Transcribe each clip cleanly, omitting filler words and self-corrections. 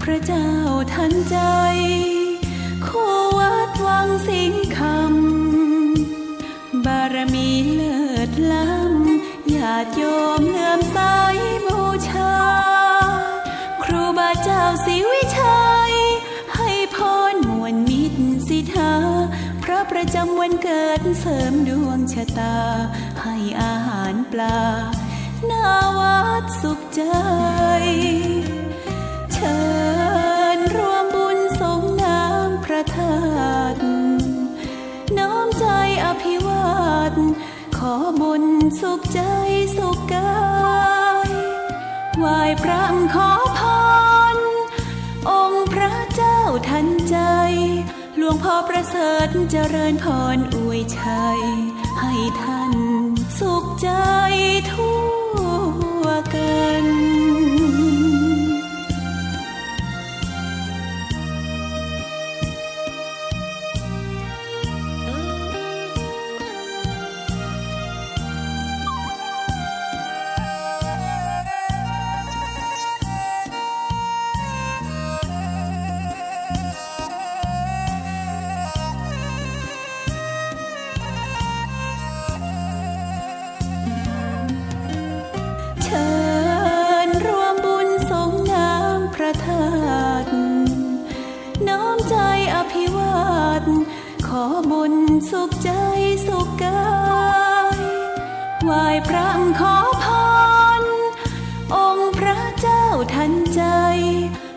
พระเจ้าทันใจคู่วัดวังสิงคำบารมีเลิศล้ำญาติโยมเลื่อมใสบูชาครูบาเจ้าศรีวิชัยให้พรมวลมิตรสิทธาพระประจำวันเกิดเสริมดวงชะตาให้อาหารปลาหน้าวัดสุขใจเชิญร่วมบุญสงน้ำพระธาตุน้อมใจอภิวาทขอบุญสุขใจสุขกายไหว้พระขอพรองค์พระเจ้าทันใจหลวงพ่อประเสริฐเจริญพรอวยชัยให้ท่านสุขใจทั่วกันน้อมใจอภิวาทขอบุญสุขใจสุขกายไหว้พระขอพรองค์พระเจ้าทันใจ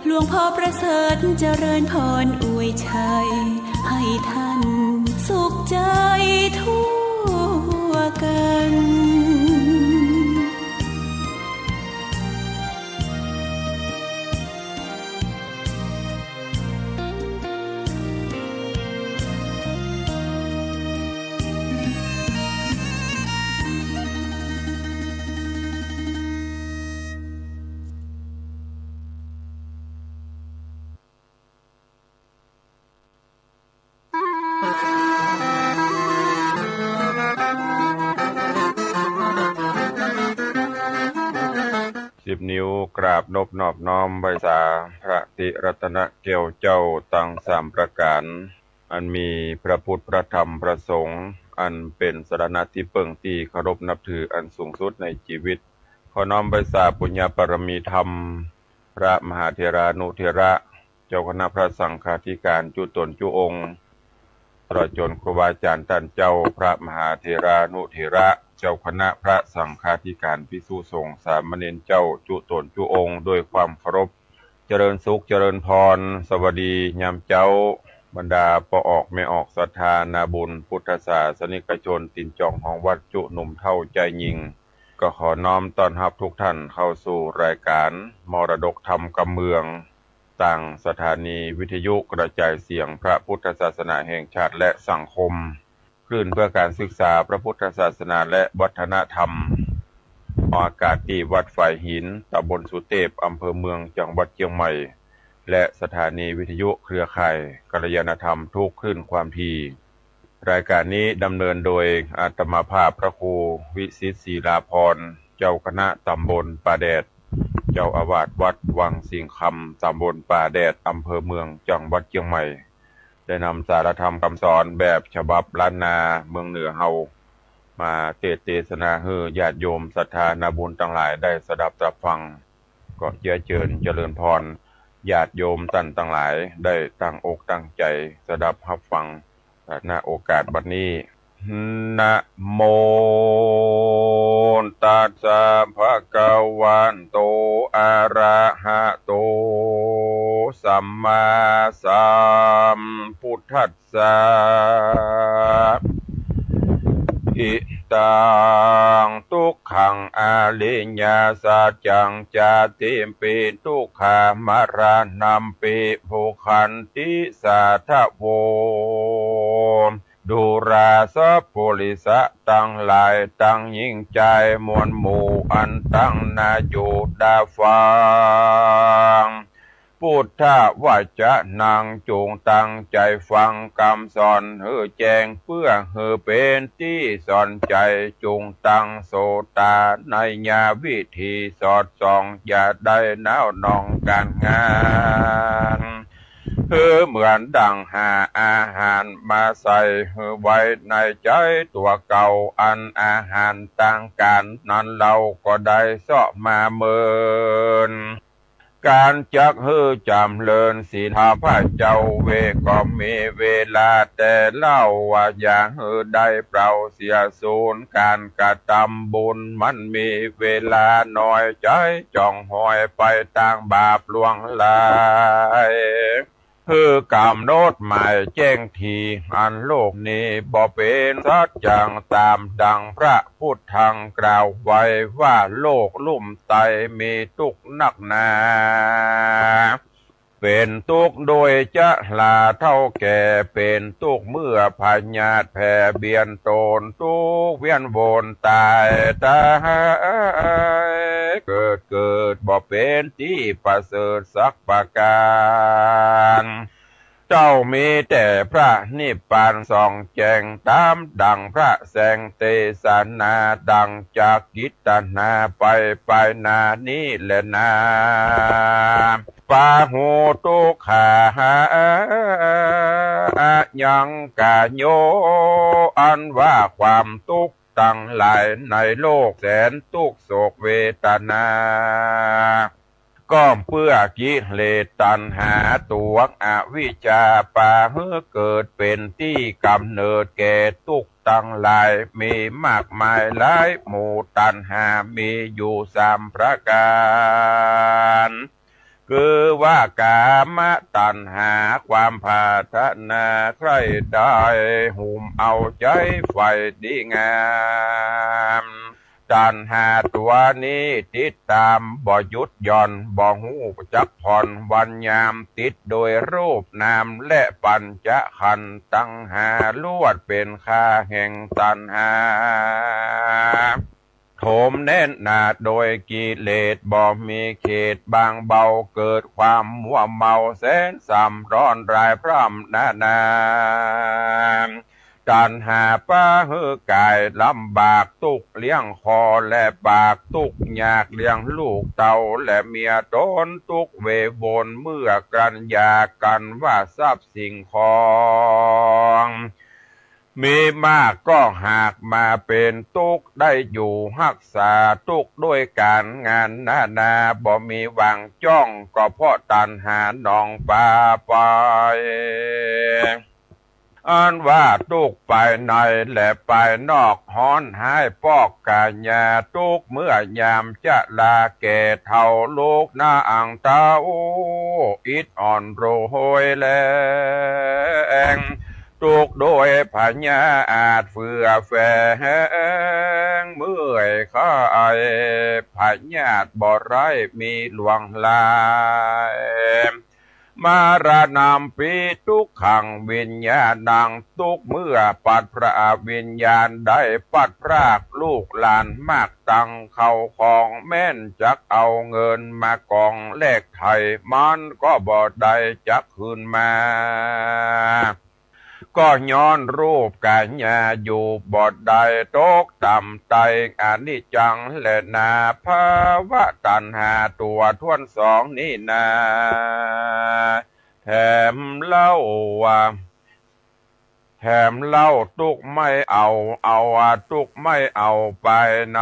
หลวงพ่อประเสริฐเจริญพรอวยชัยให้ท่านสุขใจทั่วกัน10 นิ้วกราบนบนอบน้อมไหว้สาพระติรัตนเกล้าเจ้าตั้ง3 ประการอันมีพระพุทธพระธรรมพระสงฆ์อันเป็นสรณะที่พึ่งที่เคารพนับถืออันสูงสุดในชีวิตขอน้อมไหว้สาปุญญบารมีธรรมพระมหาเถรานุเถระเจ้าคณะพระสังฆาธิการจุตนจุองค์ตลอดจนครูบาอาจารย์ท่านเจ้าพระมหาเถรานุเถระเจ้าคณะพระสังฆาธิการภิกษุสงฆ์สามเณรเจ้าจุตนจุองค์ด้วยความเคารพเจริญสุขเจริญพรสวัสดียามเจ้าบรรดาปออกไม่ออกศรัทธานาบุญพุทธศาสนิกชนตินจองของวัดจุหนุ่มเท่าใจยิงก็ขอน้อมต้อนรับทุกท่านเข้าสู่รายการมรดกธรรมกำเมืองต่างสถานีวิทยุกระจายเสียงพระพุทธศาสนาแห่งชาติและสังคมคลื่นเพื่อการศึกษาพระพุทธศาสนาและวัฒนธรรมออกอากาศที่วัดฝ่ายหินตำบลสุเทพอำเภอเมืองจังหวัดเชียงใหม่และสถานีวิทยุเครือข่ายกัลยาณธรรมทุกคลื่นความถี่รายการนี้ดำเนินโดยอาตมาภาพพระครูวิสิตศรีลาภรณ์เจ้าคณะตำบลป่าแดดเจ้าอาวาสวัดวังสิงคำตำบลป่าแดดอำเภอเมืองจังหวัดเชียงใหม่ได้นำสารธรรมคำสอนแบบฉบับล้านนาเมืองเหนือเฮามาเทศนาให้ญาติโยมศรัทธานาบุญทั้งหลายได้สดับรับฟังก็เจริญพรญาติโยมท่านทั้งหลายได้ตั้งอกตั้งใจสดับรับฟังณโอกาสบัดนี้นะโมตัสสะภะคะวะโตอะระหะโตสัมมาสัมพุทธัสสะอิตังทุกขังอริยสัจจังจาติปิทุกขามรณัมปิภูคันติสาทะโวดูราสะโพลิสะตั้งหลายตั้งยิ่งใจมวลหมู่อันตั้งนาอยู่ดาฟังปุ พุทธวจนังจงตั้งใจฟังคำสอนแจ้งเพื่อเป็นที่สอนใจจงตั้งโสตาในญาวิธีสอดส่องอย่าได้น้าวนองการงานเหมือนดังหาอาหารมาใส่ไว้ในใจตัวเก่าอันอาหารต่างกันนั้นเราก็ได้เสาะมาเมินการจักจำเลินศีลพระเจ้าเวก็มีเวลาแต่เล่าว่าอย่างได้เปล่าเสียสูญการกระทำบุญมันมีเวลาน้อยใจจ่องหอยไปต่างบาปลวงลายกำหนดหมายแจ้งทีอันโลกนี้บ่เป็นสัจจังตามดังพระพุทธังกล่าวไว้ว่าโลกลุ่มไตมีทุกข์นักหนาเป็นทุกข์โดยจะลาเท่าแก่เป็นทุกข์เมื่อพญาติแผ่เบียนตนทุกข์เวียนวนตายตายเกิดบ่เป็นที่ประเสริฐสักประการเจ้ามีแต่พระนิพพานส่องแจ้งตามดังพระแสงเตสนาดังจากกิตนาไปนานี้แหละนาปาหูตุขายังกาโยอันว่าความทุกข์ตั้งหลายในโลกแสนทุกข์โศกเวทนาก็เพื่อกิเลสตัณหาตัวอวิชชาปาเกิดเป็นที่กำเนิดแก่ทุกข์ตั้งหลายมีมากมายหลายหมู่ตัณหามีอยู่3 ประการคือว่ากามตัณหาความปรารถนาใครได้หุ่มเอาใจไฟดีงามตัณหาตัวนี้ติดตามบ่หยุดหย่อนบ่หูจักผ่อนวันยามติดโดยรูปนามและปัญจขันธ์ตั้งหาลวดเป็นค่าแห่งตัณหาโถมแน่นหนาโดยกิเลสบ่มีเขตบางเบาเกิดความมัวเมาแสนสัมร้อนรายพร่ำนาตัณหาป้ากายลำบากทุกเลี้ยงคอและปากทุกยากเลี้ยงลูกเต่าและเมียตนทุกเววนเมื่อกันยากันว่าทรัพย์สิ่งของมีมากก็หากมาเป็นทุกข์ได้อยู่รักษาทุกข์ด้วยการงานนาบ่มีหวังจ้องก็เพราะตัณหาหนองปาไปอันว่าทุกไปในและไปนอกฮ้อนหายปอกกาญาทุกเมื่อยามจะลาแก่เท่าลูกหน้าอ่างเต้าอิดอ่อนโรยแรงทุกโดยพญาอาจเฟื่อแฝงเมื่อยข้าพญาตบ่ไรมีหลวงลายมารานามปีทุกขังวิญญาณังทุกเมื่อปัดพระวิญญาณได้ปัดพรากลูกหลานมากตังเข้าของแม่นจักเอาเงินมากองแลกไทยมันก็บ่ได้จักคืนมาก็ย้อนรูปกายญาอยู่บอดใดตกต่ำไตอนิจจังและนาภาวะตัณหาตัวท้วนสองนี่นาแถมเล่าตุกไม่เอาตุกไม่เอาไปไหน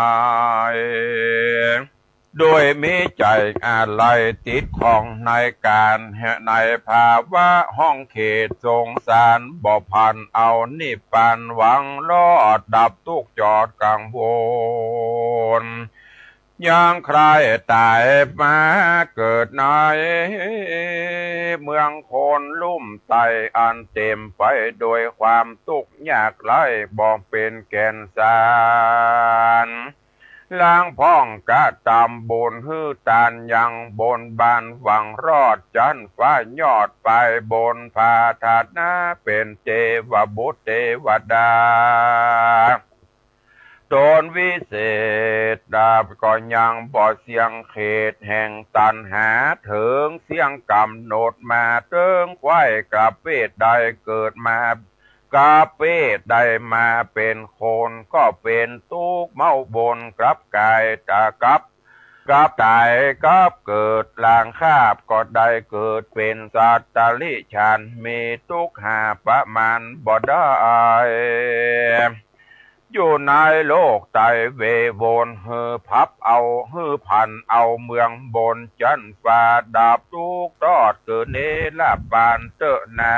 โดยมีใจอะไรติดของในการในภาวะห้องเขตสงสารบ่พันเอานิพพานหวังรอดดับทุกจอดกังวลยังใครตายมาเกิดในเมืองคนลุ่มไตอันเต็มไปโดยความทุกข์ยากไร้บ่เป็นแก่นสารล้างพ้องกะตำบุญฮื้อตานยังบนบานหวังรอดจันฟ้ายอดไปบนผาถาดนาเป็นเทวบุตรเทวดา ตนวิเศษดาบก็ยังบ่เสียงเขตแห่งตันหาถึงเสียงกำหนดมาเติงไว้กับเวทใดเกิดมากาเป้ได้มาเป็นคนก็เป็นทุกข์เมาบนกลับกายตะกับตายกับเกิดลางคาบก็ได้เกิดเป็นสัตตลิฉันมีทุกข์หาประมาณบ่ได้อยู่ในโลกไตเวโวนฮือพับเอาฮือพันเอาเมืองบนจันฟ้าดาบทุกตอดเกิดเนลาปานเตนา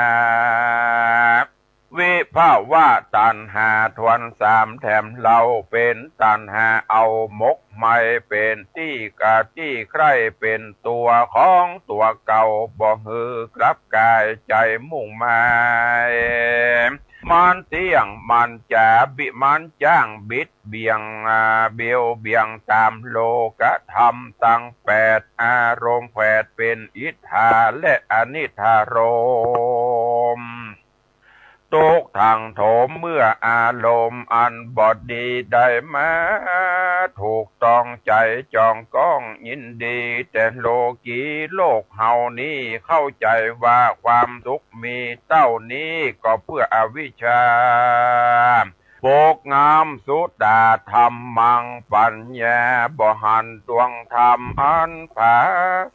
วิภาวะตันหาทวนสามแถมเราเป็นตันหาเอามกไม่เป็นที่กะที่ใครเป็นตัวของตัวเก่าบ่ฮือกลับกายใจมุ่งหมายมันเตี้ยงมันจะบิมันจ้างบิดเบียงเบียวเบียงตามโลกธรรมตั้งแปดอารมณ์แปดเป็นอิทธาและอนิธารมณ์ตกทางโถมเมื่ออารมณ์อันบอดดีได้มาถูกต้องใจจองก้องยินดีแต่โลกีโลกเฮานี้เข้าใจว่าความทุกข์มีเต้านี้ก็เพื่ออวิชชาโปกงามสุดาธรรมมังปัญญาบ่หันดวงธรรมอันผา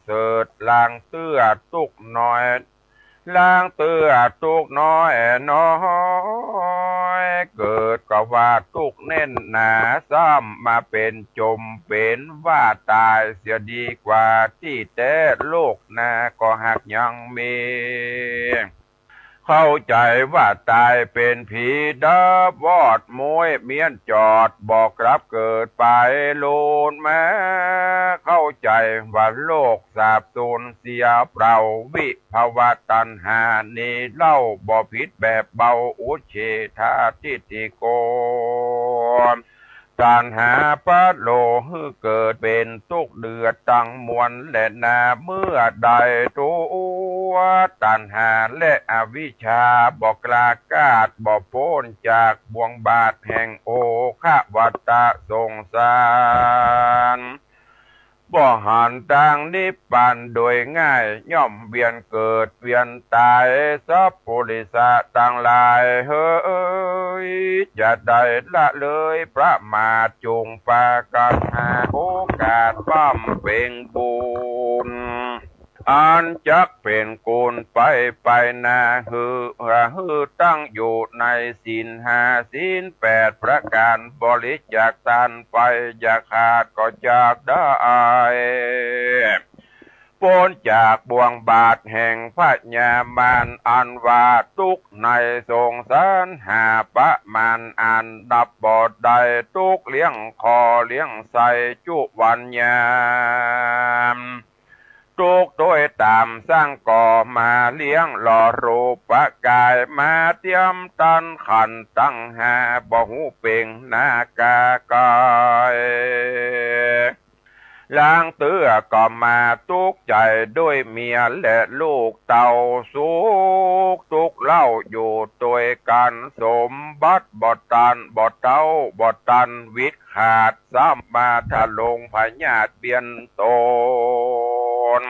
เสดลางเตื้อตุกน้อยล้างเตื้อตุกน้อยน้อยเกิดก็ว่าตุกเน่นหนาซ้ำมาเป็นจมเป็นว่าตายเสียดีกว่าที่แต่โลกนาก็หักยังมีเข้าใจว่าตายเป็นผีดับวอดมวยเมียนจอดบอกกลับเกิดไปโลนแม้เข้าใจว่าโลกสาบสูญเสียเปล่าวิภาวะตัณหานี้เล่าบ่ผิดแบบเบาอุเฉทาทิฏฐิโกตัณหาปัดโลหือเกิดเป็นทุกข์เดือดตั้งมวลและนาเมื่อใดตัวตัณหาและอวิชชาบอกกลากาดบอกพ้นจากบ่วงบาทแห่งโอคะวัตตะสงสารบ่หันทางนิพพานโดยง่ายย่อมเวียนเกิดเวียนตายสัพพุริสะต่างหลายเฮ้ยจะได้ละเลยประมาทจงปากันหาโอกาสปั้มเป่งบุญอันจักเป็นกูลไปนาฮือตั้งอยู่ในศีลห้าศีลแปดประการบริจาคทานไปอย่าขาดก็จากได้พ้นจากบ่วงบาทแห่งพระญามารอันว่าทุกข์ในสงสารหาประมาณอันดับบอดใดทุกข์เลี้ยงคอเลี้ยงใส่จุวันยามทุกโดยตามสร้างก่อมาเลี้ยงหล่อรูปกายมาเตรียมตันขันตั้งหาบ่หูเป่งนากากายล้างเตื้อก็มาทุกใจด้วยเมียและลูกเต่าสุกทุกเล่าอยู่ตัวกันสมบัติบ่ตันบ่เต้าบ่ตันวิตขาดซ้ำมาทะลงพญาตเปลี่ยนตน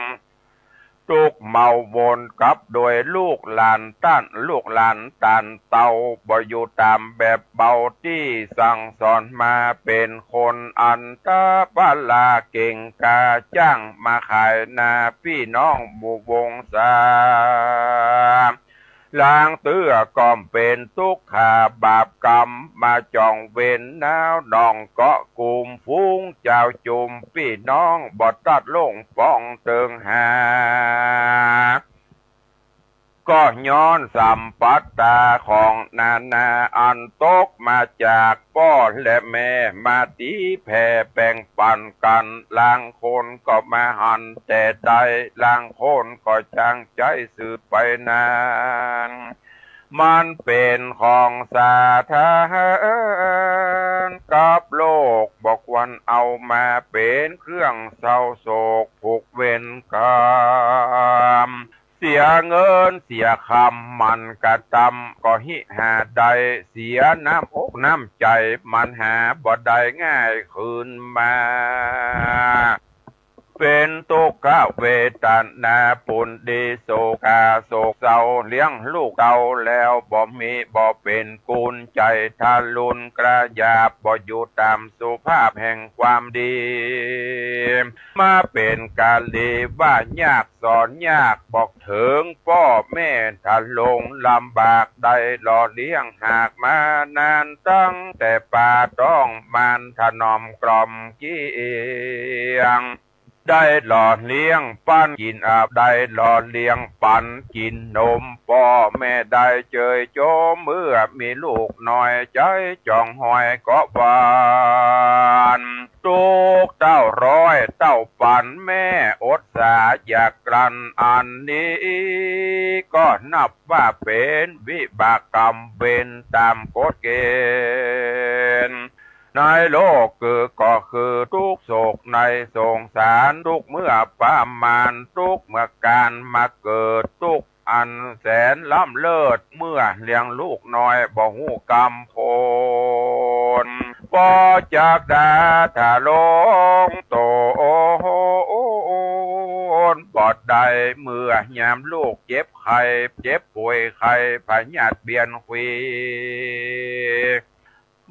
ทุกเมาวนกับโดยลูกหลานต้านลูกหลานตันเต่าบ่อยู่ตามแบบเบาที่สั่งสอนมาเป็นคนอันตาบาลาเก่งกาจ้างมาขายนาพี่น้องบุวงศาล้างเตื้อก่อมเป็นทุกขาบาปกรรมมาจองเว้นนาวดองเกาะกลุ่มฟุ้งเจ้าจุมพี่น้องบ่ตัดลงป้องเติงหาก็ย้อนสัมปัตตาของนาอันตกมาจากพ่อและแม่มาตีแผ่แบ่งปันกันลางคนก็มาหันแต่ใดลางคนก็จังใจสืบไปนานมันเป็นของสาธารกับโลกบอกวันเอามาเป็นเครื่องเศร้าโศกผูกเวรกรรม สียเงินเสียคำมันกระทำก็หิหาใดเสียน้ำอกน้ำใจมันหาบ่ได้ง่ายคืนมาเป็นทุกขเวทนาปุนดีโศกาโศกเศร้าเลี้ยงลูกเต่าแล้วบ่มีบ่เป็นกุลใจทารุณกระยาบบ่อยู่ตามสุภาพแห่งความดีมาเป็นกาลีว่ายากสอนยากบอกถึงพ่อแม่ถ้าลงลำบากได้หล่อเลี้ยงหากมานานตั้งแต่ป่าต้องมันถนอมกล่อมเกียงได้หล่อเลี้ยงปั้นกินอาบได้หล่อเลี้ยงปันกินนมพ่อแม่ได้เจยโจมเมื่อมีลูกน้อยใจจ่องหอยก็บานทุกเต้าร้อยเต้าปันแม่อดสาอยากกลั้นอันนี้ก็นับว่าเป็นวิบากกรรมเป็นตามกฎเกณฑ์ในโลกก็คือทุกโศกในสงสารทุกเมื่อประมาณทุกเมื่อการมาเกิดทุกอันแสนล้ำเลิศเมื่อเลี้ยงลูกน้อยบ่หูกรรมโพนปอจากดาถาลงโตนบอดใดเมื่อยามลูกเจ็บไข้เจ็บป่วยไข้พญาติเบียนควี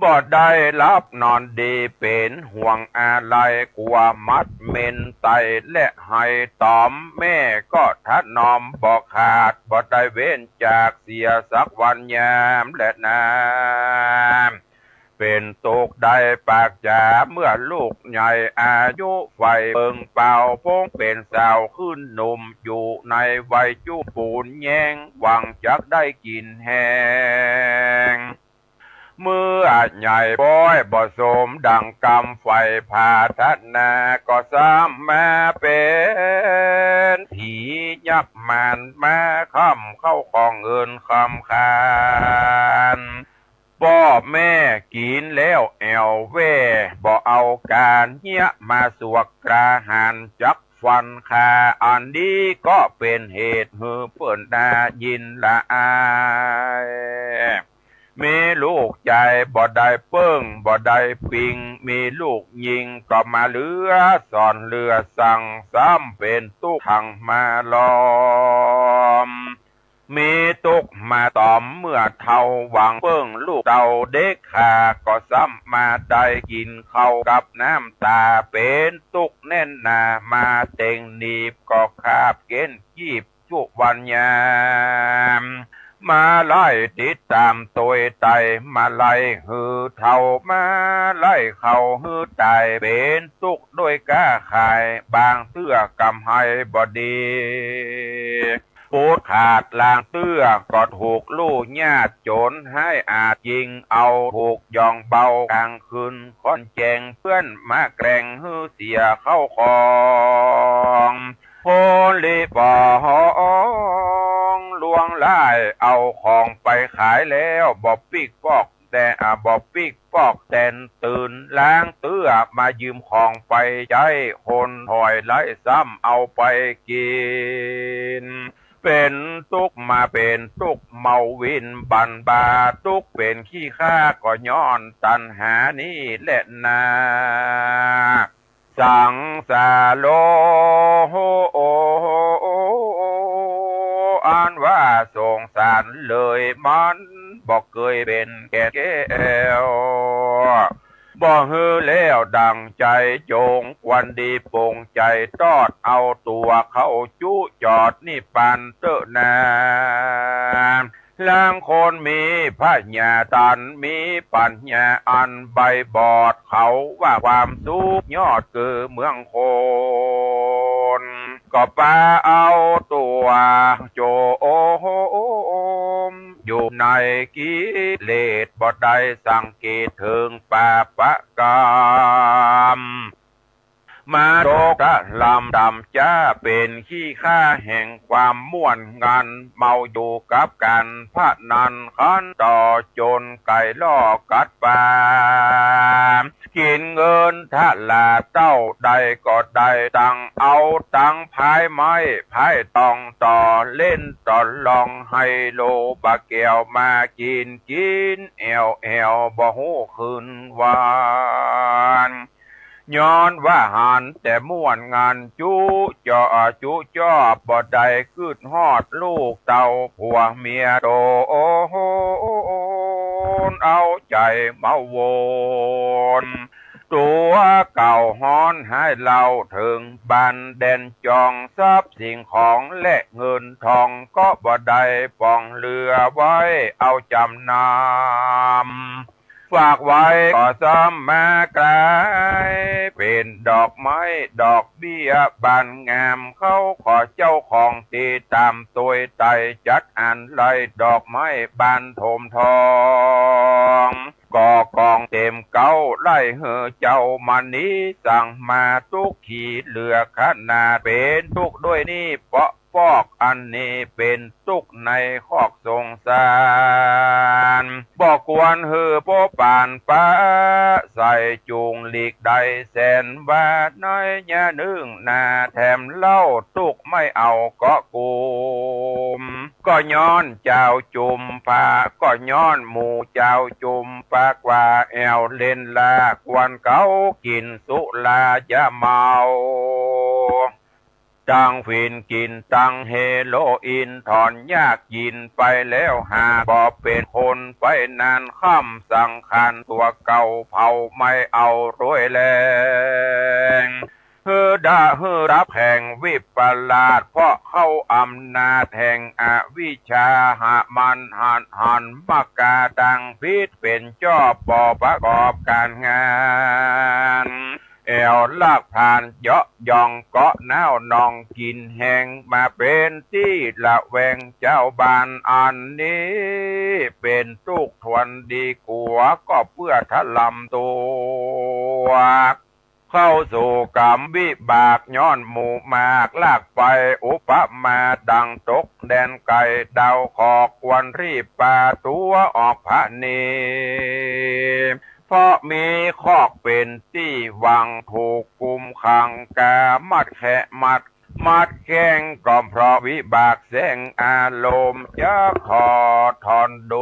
บ่ได้รับนอนดีเป็นห่วงอะไรกลัวมัดเมนไตและให้ตอมแม่ก็ทัดนอมบ่ขาดบ่ได้เว้นจากเสียสักวันยามและนามเป็นตกได้ปากจ๋าเมื่อลูกใหญ่อายุไฟเปิงเป่าพงเป็นสาวขึ้นหนุ่มอยู่ในวัยจุปูนแยงหวังจักได้กินแหงเมื่อใหญ่ป้อยบ่สมดังกำไฟพาทัดนาก็ซ้ำมาเป็นผียักษ์มันมาค่ำเข้าของเงินคำคานพ่อแม่กินแล้วแอวเว่บ่เอาการเหี้ยมาสวกกระหันจักฟันคาอันนี้ก็เป็นเหตุหือเปิ่นดายินละอายมีลูกใจบ่ได้เปิ้งบ่ได้ปิงมีลูกยิงก็มาเรือสอนเรือสั่งซ้ำเป็นตุกขังมาล้อมมีตุกมาตอมเมื่อเท่าหวังเปิ้งลูกเต่าเด็กขาก็ซ้ำมาได้กินเข้ากับน้ำตาเป็นตุกแน่นหนามาเต็งหนีบก็คาบเกณฑ์กีบจุวันยามมาไล่ติดตามตัวไตมาไล่หือเท่ามาไล่เขาหือตายเป็นตุกด้วยก้าขายบางเตื้อกำให้บดีปูดขาดลางเตื้อก็ถูกลู่ญาติโจรให้อาจยิงเอาถูกยองเบากลางคืนค่อนแจงเพื่อนมาแกล้งหือเสียเข้าของโพลิปองลวงไล่เอาของไปขายแล้วบ่ปิกปอกแต่บ่ปิกปอกแต่นตื่นล้างเตื้อมายืมของไปใจคนถอยไล่ซ้ำเอาไปกินเป็นตุกมาเป็นตุกเมาวินบันบาตุกเป็นขี้ข้าก็ย้อนตันหานี่แหละนาสังสาโลโออันว่าสงสารเลยมันบอกเคยเป็นแก่แก้วบ่ฮือแล้วดังใจจงควันดีปงใจตอดเอาตัวเข้าจุจอดนี่ปันเตนาลางคนมีพระญาตันมีปัญญาอันใบบอดเขาว่าความสุขยอดคือเมืองโคนก็ปาเอาตัวโจโอมอยู่ในกิเลสบ่ได้สังเกตถึงปาปะกรรม มาโดกะลำดำจ้าเป็นขี้ข้าแห่งความม่วนงันเมาอยู่กับกันพระนันขันต่อจนไก่ล่อกัดปามกินเงินถ้าลาเต้าใดก็ได้ตังเอาตังพายไม้พายตองต่อเล่นต่อลองไฮโลบะเกียวมากินแอวบ่หูคืนวานย้อนว่าหันแต่ม่วนงานจุจ่อบ่ได้คืดฮอดลูกเต่าผัวเมียโตโอ้โหเอาใจเมาวนตัวเก่าฮ้อนให้เราถึงบันเด่นจองทรัพย์สิ่งของและเงินทองก็บ่ได้ปองเรือไว้เอาจำนำฝากไว้ก็ซ้ำมาไกลเป็นดอกไม้ดอกเบี้ยบานงามเขาขอเจ้าของตีตามตัวไตจัดอันไล่ดอกไม้บานโถมทองก่อกองเต็มเก้าไล่เหือเจ้ามันนี้สั่งมาทุกขีเหลือขนาดเป็นทุกด้วยนี่เปาะฟอกอันนี้เป็นทุกในคอกสงสารบอกควรหือโปปานป้าใส่จูงหลีกใดแสนบาทน้อยยะนึ่งนาแถมเล่าทุกไม่เอาก็กุมก็ย้อนเจ้าจุมปาก็ย้อนหมู่เจ้าจุมปากว่าแอวเล่นลากวนเขากินสุลาจะเมาตั้งฟินกินตั้งเฮโรอีนถอนยากยินไปแล้วหาบ่เป็นคนไปนานค่ำสังขารตัวเก่าเผาไม่เอารวยแรงฮือรับแห่งวิปลาสเพราะเข้าอำนาจแห่งอวิชชาหามันหันมากาดังพิษเป็นจอบปอประกอบการงานแอวลากผ่านเยาะยองเกาะแนวนองกินแหงมาเป็นที่ละแวงเจ้าบ้านอันนี้เป็นทุกทวนดีกัวก็เพื่อทะลำตัวเข้าสู่กรรมวิบากย้อนหมู่มากลากไปอุปมาดังตกแดนไก่ดาวขอกวันรีบปาตัวออกพระเนเพราะมีคอกเป็นที่วังถูกกุมขังกามัดแขะมัดแข้งก็เพราะวิบากแสงอารมณ์จะขอถอนโ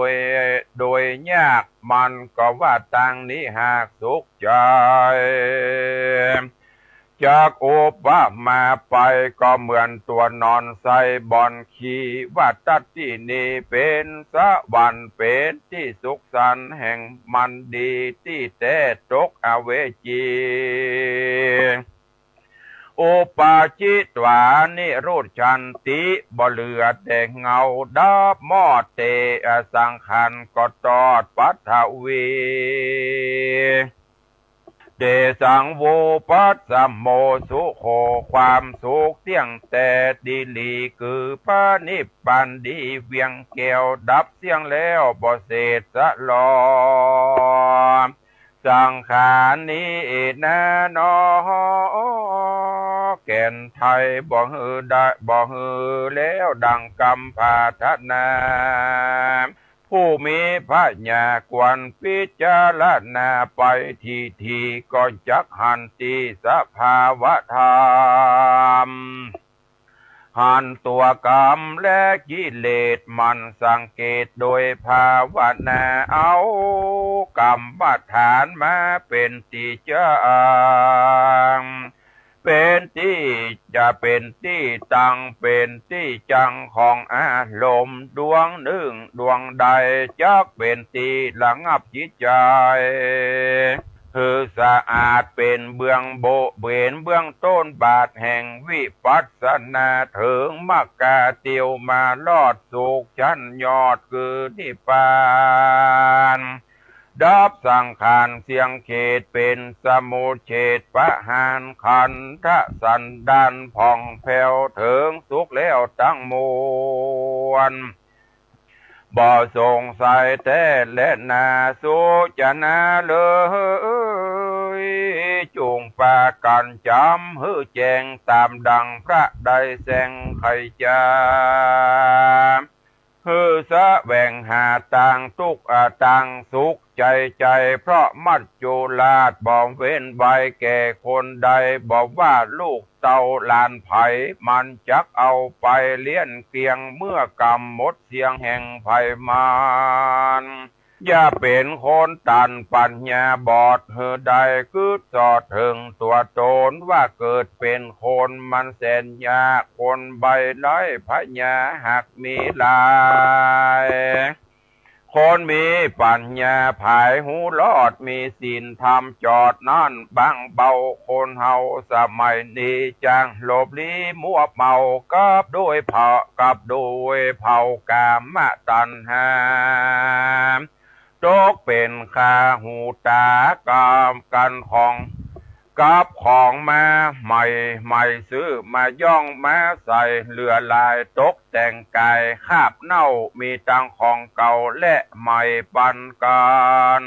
ดยยากมันก็ว่าตังนี้หากสุขใจจากโอปมาไปก็เหมือนตัวนอนใส่บอนขี่ว่าตัดที่นี่เป็นสวรรค์เป็นที่สุขสันต์แห่งมันดีที่แต่ตกอเวจีโอปาจิตวานิโรธชันติบ่เหลือแต่เงาดับมอดเตอสังขันก็ตอดปัทวี เดสังโวปัสสมโมสุโขความสุขเที่ยงแต่ดีลีคือพระนิพพานดีเวียงแก้วดับเสียงแล้วบ่เศษสะลอสังขารนี้นะนอแก่นไทยบ่ฮือได้บ่ฮือแล้วดังกำพาทนาผู้มีพระญาควนพิจารณาไปทีก็จักหันติสภาวะธรรมหันตัวกรรมและกิเลสมันสังเกตโดยภาวนาเอากรรมฐานมาเป็นติจังเป็นที่จะเป็นที่ตั้งเป็นที่จังของอารมณ์ดวงหนึ่งดวงใดจักเป็นที่ระงับจิตใจคือสะอาดเป็นเบื้องโบเบนเบื้องต้นบาทแห่งวิปัสสนาถึงมรรคเตียวมาลอดสุขชั้นยอดคือนิพพานดับสังขารเสียงเขตเป็นสมุเฉดปะหานขันธสันดานผ่องแผ้วถึงสุขแล้วตั้งมวลบ่สงสัยแต่และนาสุจนาเลยจุงป ปากันจำฮือแจงตามดังพระใดแสงไขจาฮือสะแหวงหาต่างทุกต่างสุขใจเพราะมัจจุราชบอกเว้นใบแก่คนใดบอกว่าลูกเต่าหลานไผมันจักเอาไปเลี้ยนเกียงเมื่อกำหมดเสียงแห่งไผมานอย่าเป็นคนตันปัญญาบอดเฮือใดคือสอดถึงตัวตนว่าเกิดเป็นคนมันแสนยากคนใบไร้พญาหักมีลายคนมีปัญญาภายหูรอดมีศีลธรรมจอดนั่นบางเบาคนเฮาสมัยนี้จังหลบลี้มัวเมากับด้วยเผากับด้วยเผากามตัณหาตกเป็นข้าหูตากามกันของกับของมาใหม่ซื้อมาย่องมาใส่เลือลายตกแต่งกายคาบเน่ามีตังของเก่าและใหม่ปันกัน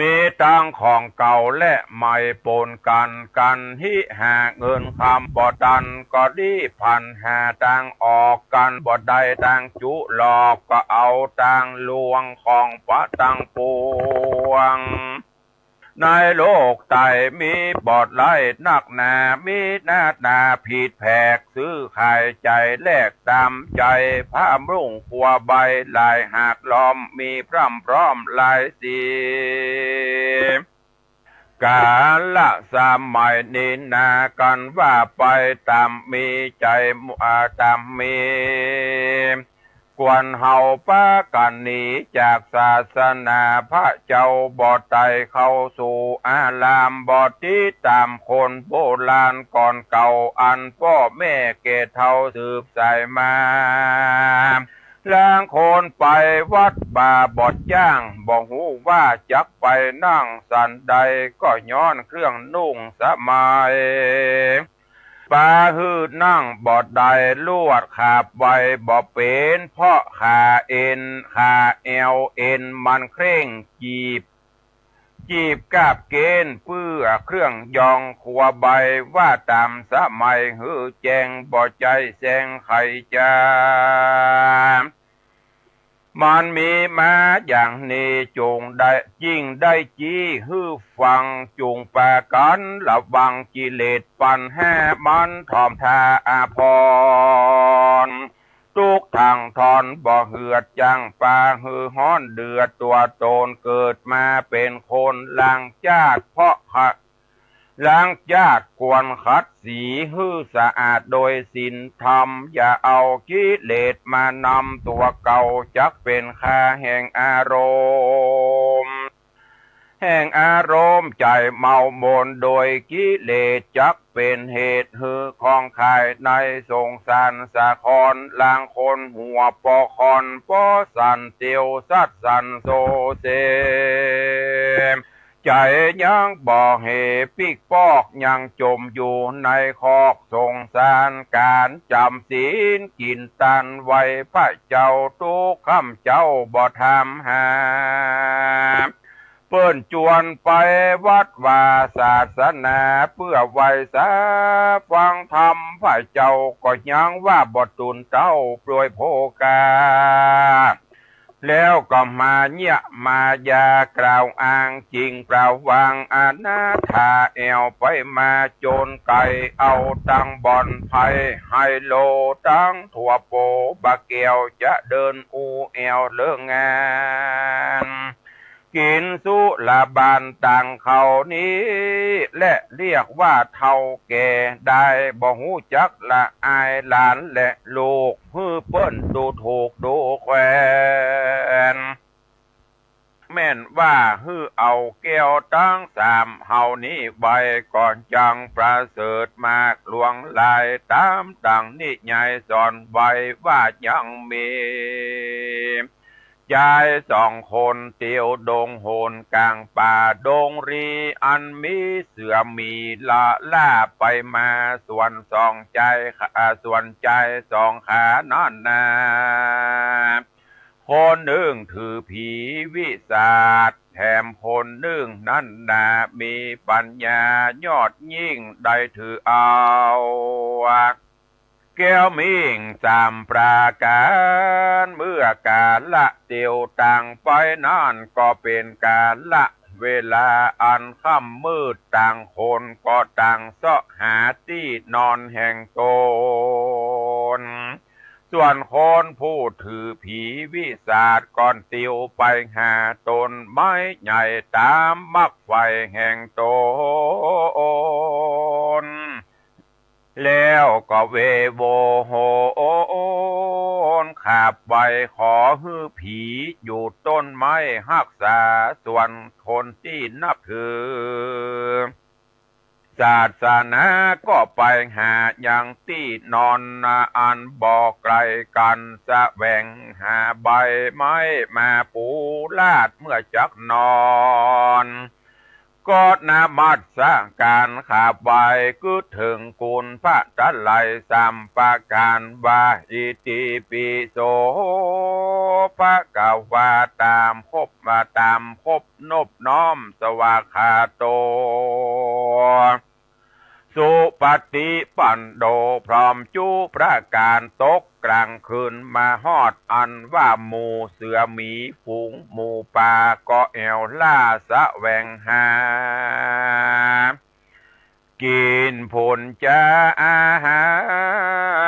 มีตังของเก่าและใหม่ปนกันที่หาเงินคำบ่ดันก็ดีพันหาตังออกกันบ่ได้ตังจุหลอกก็เอาตังลวงของปะตังปวงในโลกไตมีบอดไล่นักหนามีหน้าตาผิดแผกซื้อขายใจแลกตามใจพระมรุ่งขัวใบลายหากล้อมมีพร่ำพร้อมลายสีกาละสมัยนี้นากันว่าไปตามมีใจตามมีกวนเฮาป้ากันหนีจากศาสนาพระเจ้าบอดไตเข้าสู่อารามบอดที่ตามคนโบราณก่อนเก่าอันพ่อแม่เกศเท่าสืบสายมาล้างคนไปวัดบาบอดย่างบอกหูว่าจักไปนั่งสันใดก็ย้อนเครื่องนุ่งสมัยปาฮืดนั่งบอดใดลวดขาบไว้บ่เป็นเพราะขาเอ็นขาเอวเอ็นมันเคร่งจีบกาบเกณฑ์เพื่อเครื่องยองขัวใบว่าตามสมัยฮือแจงบ่ใจแสงไขจามันมีมาอย่างนี้จงได้ยิ่งได้จี้ฮือฟังจุงแปกันระวังกิเลสปันแห่มันทอมทาอาพรทุกทางทอนบ่เหือดจังปาฮือฮ้อนเดือดตัวตนเกิดมาเป็นคนลังจากเพราะล้างญาติกวนขัดสีฮื้อสะอาดโดยศีลธรรมอย่าเอากิเลสมานำตัวเก่าจักเป็นค่าแห่งอารมณ์ใจเมามนโดยกิเลสจักเป็นเหตุฮือของขายในสงสารสะคอนลางคนหัวปอคอนปอสันเตียวสัดสันโซเซใจยังบ่เหปิกปอกยังจมอยู่ในคอกสงสารการจำศีลกินตันไว้พระเจ้าทุกคำเจ้าบ่ทำหาเปิ้นจวนไปวัดว่าศาสนาเพื่อไว้สาฟังธรรมพระเจ้าก็ยังว่าบ่ตุนเต้าปลวยโภกาแล้วก็มาเนี่ยมายากล่าวอ้างจริงเปล่าวางอนาถาแอวไปมาโจรไก่เอาตังบอนไผ่ไฮโลตังถั่วโปบะเกียวจะเดินอูแอวเลิกงานกินสุลาบานต่างเขานี้และเรียกว่าเท่าแก่ได้บ่หูจักละอายหลานและลูกฮือเปิ้นดูถูกดูแควนแม่นว่าฮือเอาแก้วตั้งสามเฮานี้ไว้ก่อนจังประเสริฐมากหลวงลายตามดังนิยายสอนไว้ว่ายังมียายสองคนเตียวดงโหนกลางป่าดงรีอันมีเสือมีละล่าไปมาส่วนสองใจสองขานอนนาคนหนึ่งถือผีวิสาท แถมคนหนึ่งนั้นนามีปัญญายอดยิ่งได้ถือเอาแก้วมิ่งสามปราการเมื่อกาลละเตียวต่างไปนั่นก็เป็นกาลละเวลาอันค่ำมืดต่างคนก็ต่างเสาะหาที่นอนแห่งตนส่วนคนผู้ถือผีวิสาทก่อนติวไปหาตนไม้ใหญ่ตามมักไฟแห่งตนแล้วก็เวโวโหนขับไปขอฮือผีอยู่ต้นไม้รักษาส่วนคนที่นับถือศาสนาก็ไปหาอย่างที่นอนอันบอกไกลกันแสวงหาใบไม้มาปูลาดเมื่อจักนอนก็นามัดสการขาบไว้ก็ถึงกุลพระจันไลสัมปการวาอิติปิโสพระกาวาตามคบมาตามคบนบน้อมสวาคาโตสุปฏิปันโดพร้อมจูประการตกกลางคืนมาฮอดอันว่าหมูเสือหมีฝูงหมูป่าก็แอวล่าสะแวงหากินผลจะอาหา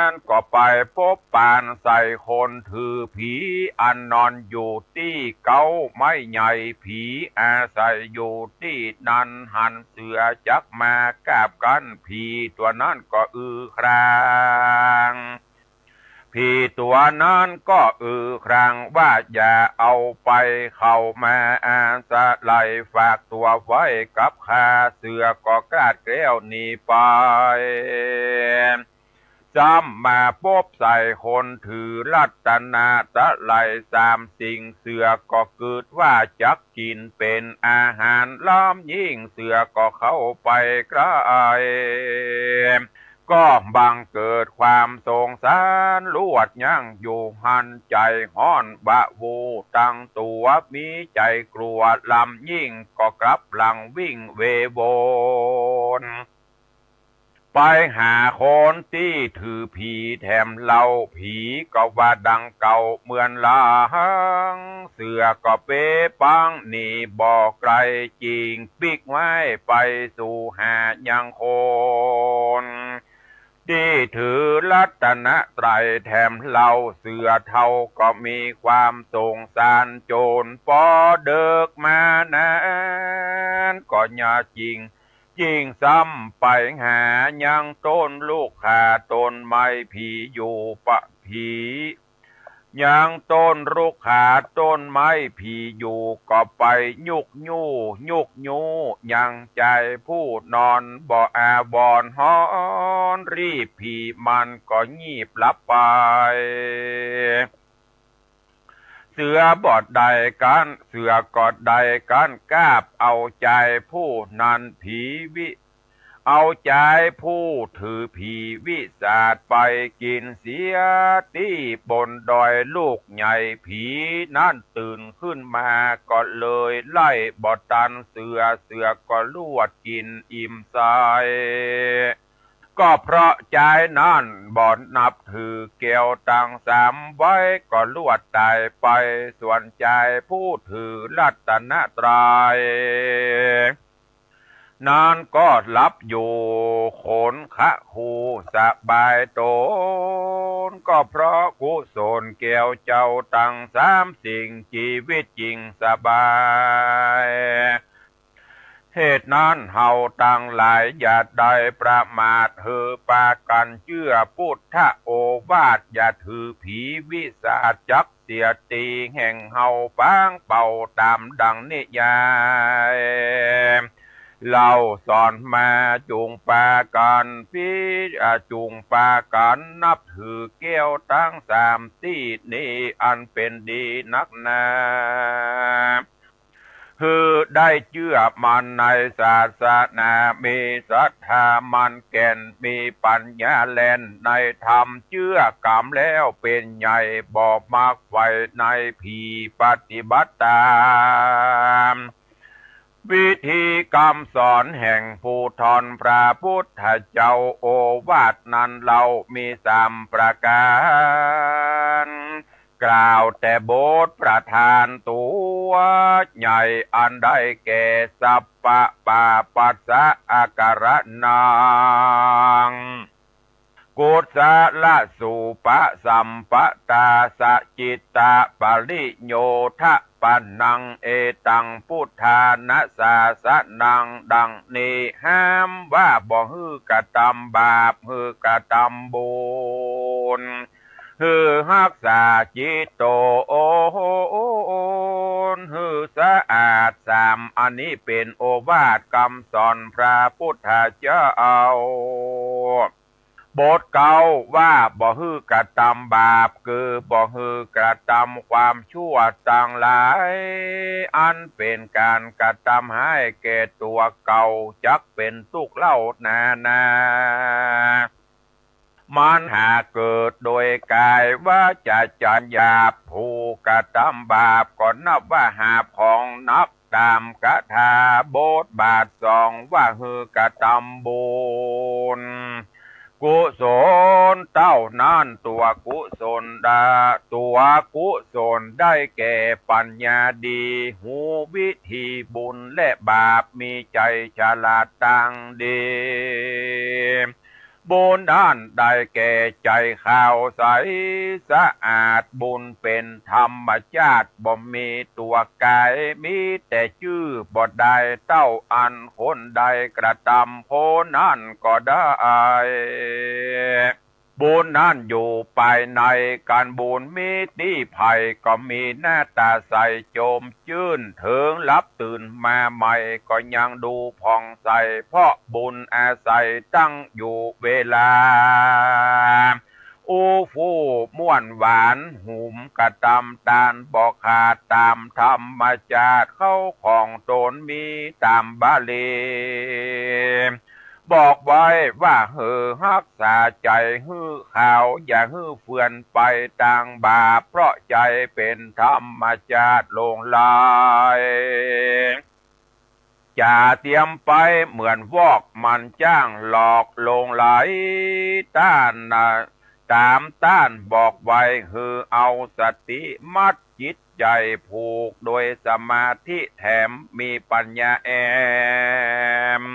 รก็ไปพบปานใส่คนถือผีอันนอนอยู่ที่เก้าไม้ใหญ่ผีอาศัยอยู่ที่นันหันเสือจักมากาบกันผีตัวนั้นก็ครางผีตัวนั้นก็ครางว่าอย่าเอาไปเข้ามาอาสะไหลฝากตัวไว้กับข้าเสือก็กล้าแก้วหนีไปจำมาพบใส่คนถือรัตนาตะไหลสามสิ่งเสือก็เกิดว่าจักกินเป็นอาหารล้อมยิ่งเสือก็เข้าไปใกล้ก็บังเกิดความสงสารลวดยั่งอยู่หันใจห้อนบะวูตั้งตัวมีใจกลัวลำยิ่งก็กลับหลังวิ่งเวโวนไปหาคนที่ถือผีแถมเล่าผีก็ว่าดังเก่าเหมือนลางเสือก็เป๊ปังนี่บอกไกลจริงปิกไว้ไปสู่หายังคนที่ถือรัตนตรัยแถมเล่าเสือเท่าก็มีความสงสารโจรปอเดิกมานานก็อย่าจริงซ้ำไปหายังต้นลูกขาต้นไม้ผีอยู่ปะผียังต้นลูกขาต้นไม้ผีอยู่ก็ไปยุกยูยังใจผู้นอนบ่อาบอนฮอนรีบผีมันก็งีบหลับไปเสือบอดใดกันเสือกอดใดกันกาบเอาใจผู้นั้นผีเอาใจผู้ถือผีวิสาทไปกินเสียที่บนดอยลูกใหญ่ผีนั่นตื่นขึ้นมาก็เลยไล่บอดตันเสือก็ลวดกินอิ่มใจก็เพราะใจนั่นบ่นับถือเกี่ยวตังสามไว้ก็ลวดตายไปส่วนใจผู้ถือรัตนตรัยนานก็หลับอยู่ขนคะคูสบายตนก็เพราะกุศลเกี่ยวเจ้าตั้งสามสิ่งชีวิตจริงสบายเหตุนั้นเฮาตั้งหลายอย่าได้ประมาทปากันเชื่อพุทธโอวาทอย่าถือผีวิสาทจักเสียตีแห่งเฮาปางเป่าตามดังนิยายเราสอนมาจุงปากันจุงปากันนับถือเกี้ยวทั้งสามที่นี้อันเป็นดีนักหนา คือได้เชื่อมันในศาสนามีศรัทธามันแก่นมีปัญญาแล่นในธรรมเชื่อกรรมแล้วเป็นใหญ่บอกมากไฟในผีปฏิบัติตามวิธีกรรมสอนแห่งผู้ทอนพระพุทธเจ้าโอวาทนั้นเรามี3 ประการกล่าวแต่โบสถ์ประธานตัวใหญ่อันได้แก่สัพพะปาปัสสะอาการนังกุศลสุปะสัมปตาสจิตตะปริโยทะปันนังเอตังพุทธานะสาสนังดังนี้ห้ามว่าบ่ฮือกระทำบาปฮือกระทำบุญฮือรักษาจิตโตโอนฮือสะอาด3อันนี้เป็นโอวาทคำสอนพระพุทธเจ้าบทเก่าว่าบ่ฮือกระทำบาปคือบ่ฮือกระทำความชั่วต่างหลายอันเป็นการกระทำให้แก่ตัวเก่าจักเป็นทุกข์เล่านามันหากเกิดโดยกายว่าจะจัญญาผู้กระทำบาปก็นับว่าหาของนับตามกถาบทบาท2ว่าฮือกระทำบุญกุศลเต้านั้นตัวกุศลได้แก่ปัญญาดีหูวิธีบุญและบาปมีใจฉลาดต่างดีบุญด้านได้แก่ใจขาวใสสะอาดบุญเป็นธรรมชาติบ่มีตัวกายมีแต่ชื่อบ่ได้เต้าอันคนใดกระทำโพนั้นก็ได้บุญนั้นอยู่ภายในการบุญมีที่ภัยก็มีหน้าตาใสโจมชื่นถึงลับตื่นมาใหม่ก็ยังดูผ่องใสเพราะบุญอาศัยตั้งอยู่เวลาอูฟูม่วนหวานหุมกระตำตาลบอกขาดตามธรรมชาติเข้าของตนมีตามบาลีบอกไว้ว่าฮือรักษาใจฮือขาวอย่าฮือเฟื่อนไปต่างบาปเพราะใจเป็นธรรมชาติลงลายจะเตรียมไปเหมือนวอกมันจ้างหลอกลงไหลต้านตามต้านบอกไว้คือเอาสติมัดจิตใจผูกโดยสมาธิแถมมีปัญญาแอม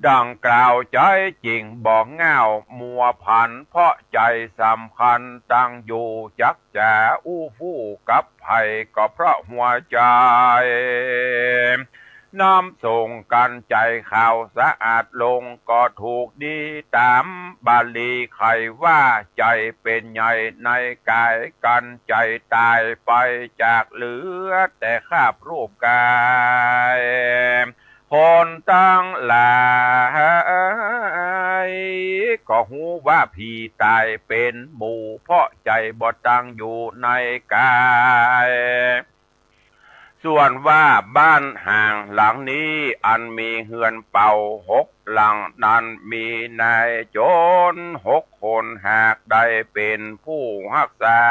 ดังกล่าวใจจริงบอกเงามัวพันเพราะใจสำคัญตั้งอยู่จักจะอู้ฟู่กับภัยก็เพราะหัวใจน้ำส่งกันใจข่าวสะอาดลงก็ถูกดีตามบาลีใครว่าใจเป็นใหญ่ในกายกันใจตายไปจากเหลือแต่คราบรูปกายคนตั้งหลายก็หูว่าผีตายเป็นหมู่เพราะใจบ่ตั้งอยู่ในกายส่วนว่าบ้านห่างหลังนี้อันมีเฮือนเป่า6 หลังนั้นมีนายโจร6 คนหากได้เป็นผู้รักษา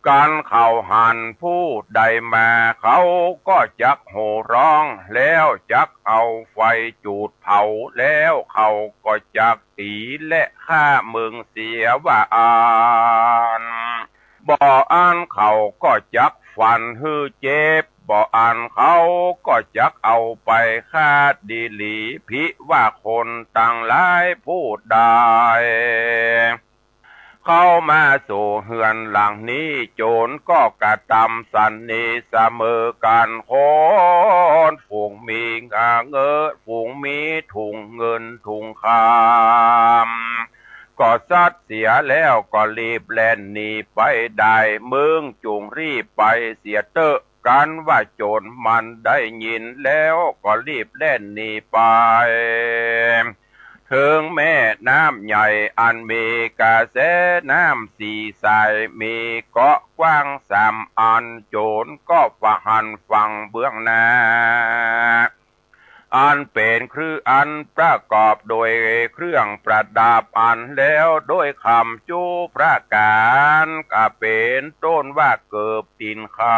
การเข้าหันผู้ใดมาเขาก็จักโห่ร้องแล้วจักเอาไฟจูดเผาแล้วเขาก็จักตีและฆ่ามึงเสียว่าอ่านบ่อ่านเขาก็จักฟันฮือเจ็บบ่อ่านเขาก็จักเอาไปฆ่าดีหลีพิว่าคนต่างหลายพูดได้เข้ามาสู่เฮือนหลังนี้โจรก็กระทำสันนิเสมอกันคนฝูงมีเงินฝูงมีถุงเงินถุงคำก็ซัดเสียแล้วก็รีบแล่นหนีไปได้มึงจุงรีบไปเสียเตอะกันว่าโจรมันได้ยินแล้วก็รีบแล่นหนีไป ถึงแม่น้ำใหญ่อันมีกระแสน้ำสีสายมีเกาะกว้างสามอันโจรก็ฝหันฝั่งเบื้องหน้าอันเป็นคืออันประกอบโดยเครื่องประดับอันแล้วโดยคำจูประการก็เป็นต้นว่าเกิบตินคำ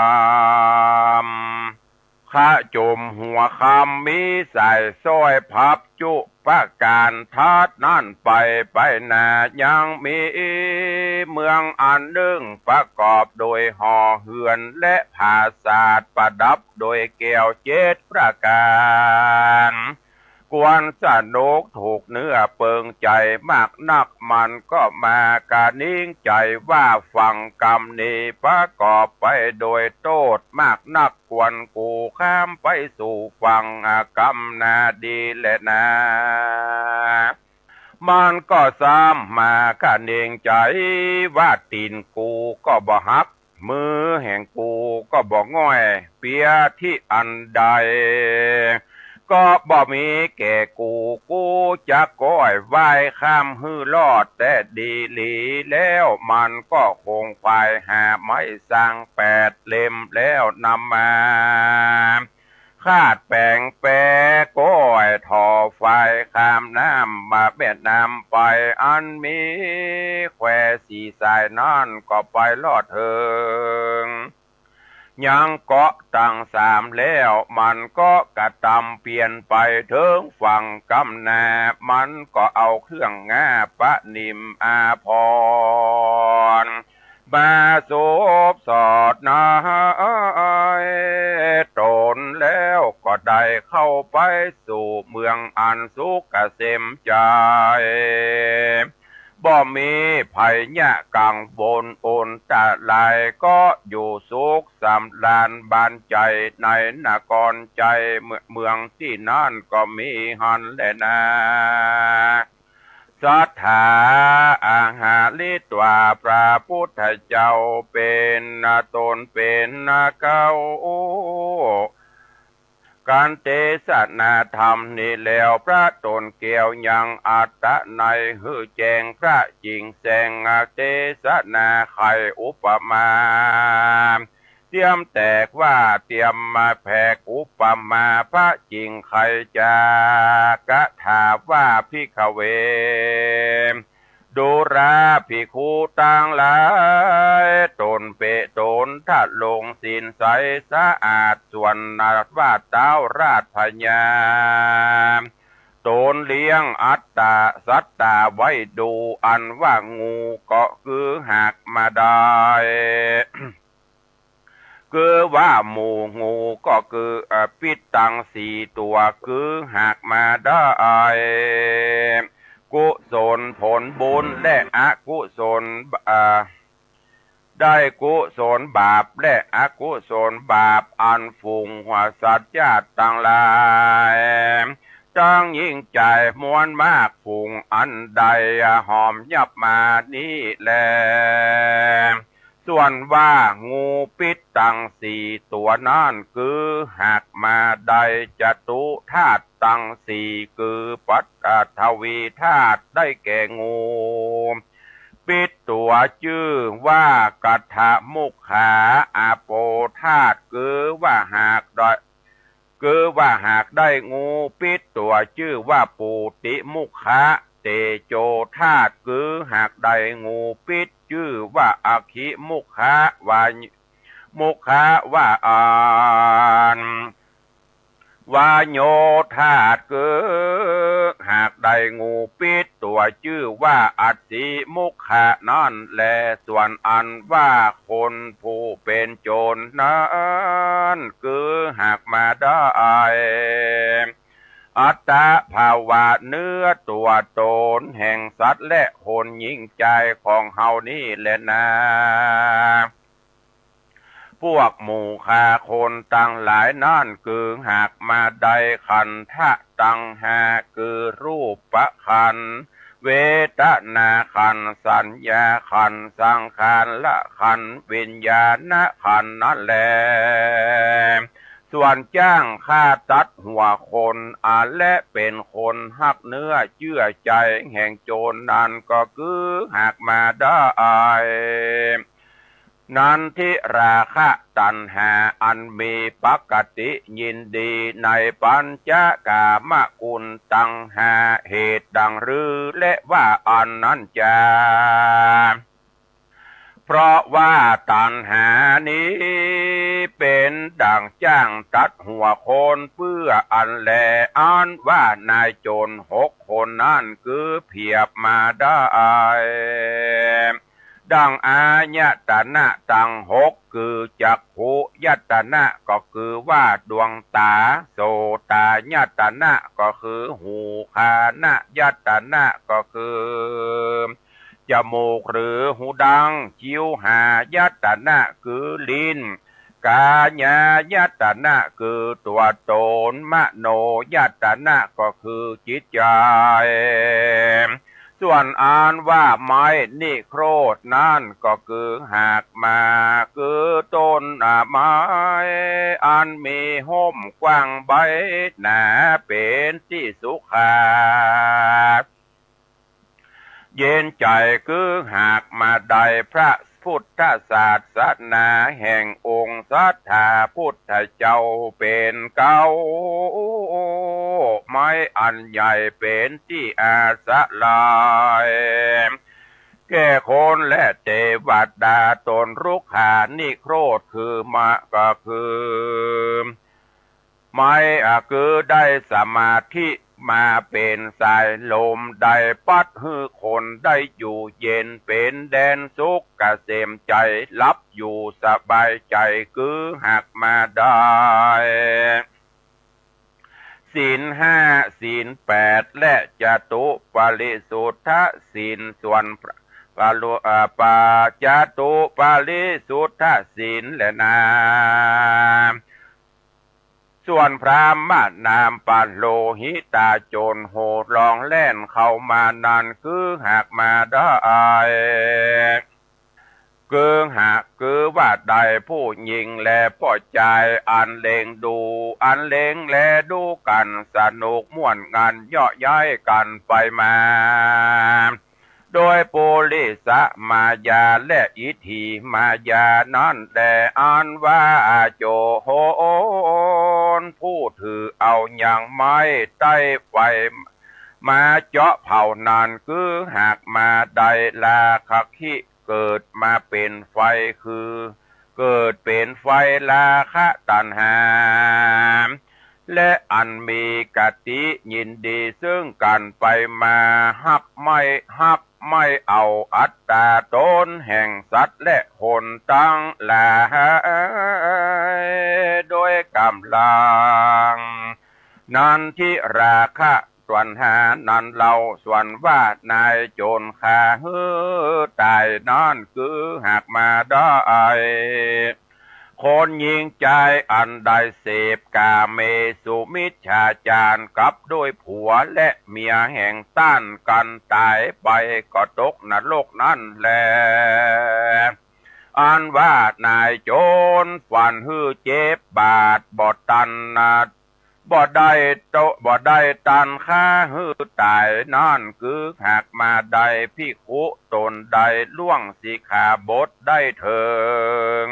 ข้าจมหัวคำมีใส่ซ้อยพับจุประการทัดนั่นไปนายังมีเมืองอันหนึ่งประกอบโดยหอเหือนและผาศาสตร์ประดับโดยแก้วเจ็ดประการกวนสนุกถูกเนื้อเปิงใจมากนักมันก็มากานิ่งใจว่าฟังกรรมนี้ประกอบไปโดยโทษมากนักกวนกูข้ามไปสู่ฟังกรรมนาดีและนามันก็ซ้ำมากะเนงใจว่าตีนกูก็บ่หักมือแห่งกูก็บ่ง่อยเปียที่อันใดก็บ่มีแก่กูจะก้อยไหว้ข้ามหื้อลอดแต่ดีหลีแล้วมันก็คงควายหาไม้สร้าง8 เล่มแล้วนำมาคาดแปลงแปรก้อยทอไฟข้ามน้ำมาแม่น้ำไปอันมีแควสีสายนั่นก็ไปลอดเถิงยังเกาะตั้ง3แล้วมันก็กระตำเปลี่ยนไปถึงฝั่งกำนามันก็เอาเครื่องงาปะนิมอาพรมาสบสอดนายตนแล้วก็ได้เข้าไปสู่เมืองอันสุขเกษมใจบ่มีภัยยะกังวลโอนตะลายก็อยู่สุขสำราญบานใจในนครใจเมืองที่นั่นก็มีหันแลนาศรัทธาอาหาลิตว่าพระพุทธเจ้าเป็นตนเป็นเก้าการเทศนาธรรมนี้แล้วพระตนเกี่ยวยังอัตตะในหือแจงพระจริงแสงเทศนาไขอุปมาเตรียมแตกว่าเตรียมมาแผกอุปมาพระจริงไขจากะถาว่าพิขเวดูราภิกขุต่างหลายตนเปตนถ้าลงศีลใสสะอาดส่วนนาว่าเต้าราชพญาตนเลี้ยงอัตตาสัตตาไว้ดูอันว่างูก็คือหักมาได้ คือว่าหมู่งูก็คือปิดตัง4 ตัวคือหักมาได้กุศลผลบุญและอกุศลได้กุศลบาปและอกุศลบาปอันฝูงหัวสัตว์ญาติต่างหลายจังยิ่งใจมวลมากฝูงอันใดหอมยับมานี้แลส่วนว่างูปิดตัง4 ตัวนั่นคือหักมาได้จตุธาตุตัง4คือปัตทวีธาตุได้แก่งูปิดตัวชื่อว่ากัตถมุขาอาโปธาตุคือว่าหากได้งูปิดตัวชื่อว่าปูติมุขะเตโจธาตุคือหากได้งูปิดชื่อว่าอคิมุขะวามุขะว่าวาโยธาตุคือหากได้งูปิดตัวชื่อว่าอัตติมุขะนั่นแลส่วนอันว่าคนผู้เป็นโจรนั้นคือหากมาได้อัตตาภาวะเนื้อตัวตนแห่งสัตว์และคนยิ่งใจของเฮานี่แหละนะพวกหมู่คาคนตั้งหลายนั่นคือหากมาได้ขันธะตังหาคือรูปประขันเวทนาขันสัญญาขันสังขารละขันวิญญาณขันนั่นแหละส ส่วนจ้างฆ่าตัดหัวคนและเป็นคนหักเนื้อเชื่อใจแห่งโจรนั้นก็คือหากมาได้นันทิราคะตัณหาอันมีปกติยินดีในปัญจกามกุลตังหาเหตุดังรือและว่าอันนั้นจะเพราะว่าตัณหานี้เป็นดังจ้างตัดหัวโคนเพื่ออันแลอันว่านายโจร6 คนนั่นคือเพียบมาได้ดังอายตนะตัง6คือจักขุยตนะก็คือว่าดวงตาโสตายตนะก็คือหูคานยตนะก็คือจมูกหรือหูดังชิวหายตนะคือลิ้นกายายตนะคือตัวตนมโนยตนะก็คือจิตใจส่วนอ่านว่าไม้นิโครธนั่นก็คือหากมาคือต้นไม้อันมีห่มกว้างใบหนาเป็นที่สุขาเย็นใจคือหากมาได้พระพุทธศาสนาแห่งองค์สัทธาพุทธเจ้าเป็นเก่าไม้อันใหญ่เป็นที่อาสะลายแก่คนและเทวดาตนรุกขานิโครธคือมะก็คือไม้คือได้สมาธิมาเป็นสายลมได้ปัดฮือคนได้อยู่เย็นเป็นแดนสุขเกษมใจลับอยู่สบายใจคือหากมาได้ศีล5ศีล8และจตุปาริสุทธศีลส่วนปาจตุปาริสุทธศีลและนาส่วนพรามนามปาโลหิตาโจรโหดลองแล่นเข้ามานานคือหากมาได้คือว่าใดผู้หญิงแลป่อใจอันเลงดูอันเลงแลดูกันสนุกม่วนงานย่อย้ายกันไปมาโดยปุริสมายาและอิทธิมายานั้นแต่อันว่าโจโหนผู้ถือเอาอย่างไม้ใต้ไฟมาเจาะเผานานคือหากมาได้ลาคักขิเกิดมาเป็นไฟคือเกิดเป็นไฟราคะตัณหาและอันมีกติยินดีซึ่งกันไปมาฮักไม่เอาอัตตาตนแห่งสัตว์และคนตั้งหลายโดยกำลังนันทิราคะส่วนหานันเราส่วนว่านายโจรขาฮือตายนั่นคือหากมาได้คนยิงใจอันใดเสพกาเมสุมิจฉาจารกับด้วยผัวและเมียแห่งต้านกันตายไปก็ตกนรกนั่นแหละอันว่านายโจรฝันฮือเจ็บบาดบอดตันบ่ได้ตันค่าฮือตายนั่นคือหากมาได้ภิกขุตนใดล่วงสิกขาบทได้เถิง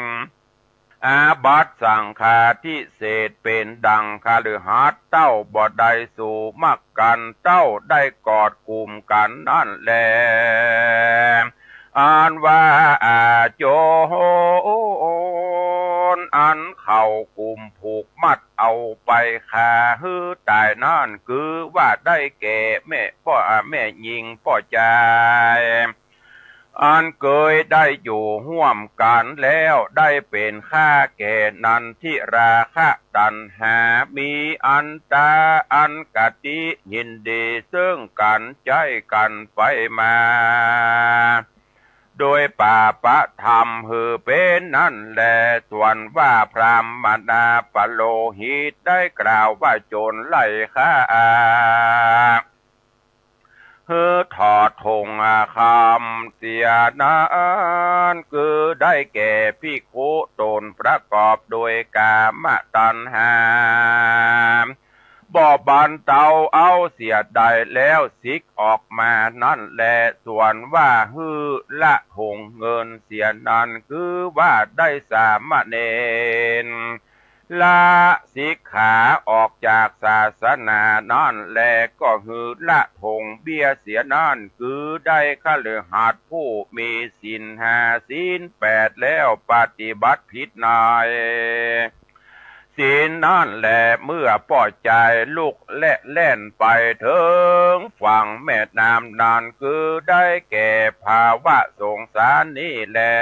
อาบัติสังฆาทิเศษเป็นดังคฤหัสถ์เต้าบ่ได้สู่มักกันเต้าได้กอดกลุ่มกันนั่นแลอ่านว่าโจรอันเข้ากลุ่มผูกมัดเอาไปฆ่าฮือตายนั่นคือว่าได้แก่แม่หญิงพ่อใจอันเคยได้อยู่ห่วมกันแล้วได้เป็นข้าแก่นันทิราคะตัณหามีอันตาอันกติยินดีซึ่งกันใจกันไปมาโดยป่าปะธรรมหือเป็นนั่นแลส่วนว่าพรามนาปโลหิตได้กล่าวว่าโจรไล่ฆ่าถอดธงคำเสียนั้นคือได้แก่ภิกขุตนประกอบโดยกามตัณหา วนเตาเอาเสียใดแล้วสิกออกมานั่นแหละส่วนว่าฮือละหงเงินเสียนั้นคือว่าได้สามเณรละสิกขาออกจากศาสนานั่นแลก็ฮือละทงเบี้ยเสียนั่นคือได้ฆฤหัสถ์ผู้มีศีลห้าศีลแปดแล้วปฏิบัติผิดนายศีลนั่นแหละเมื่อป่อใจลุกและแล่นไปถึงฝั่งแม่น้ำนั่นคือได้แก่ภาวะสงสารนี่แหละ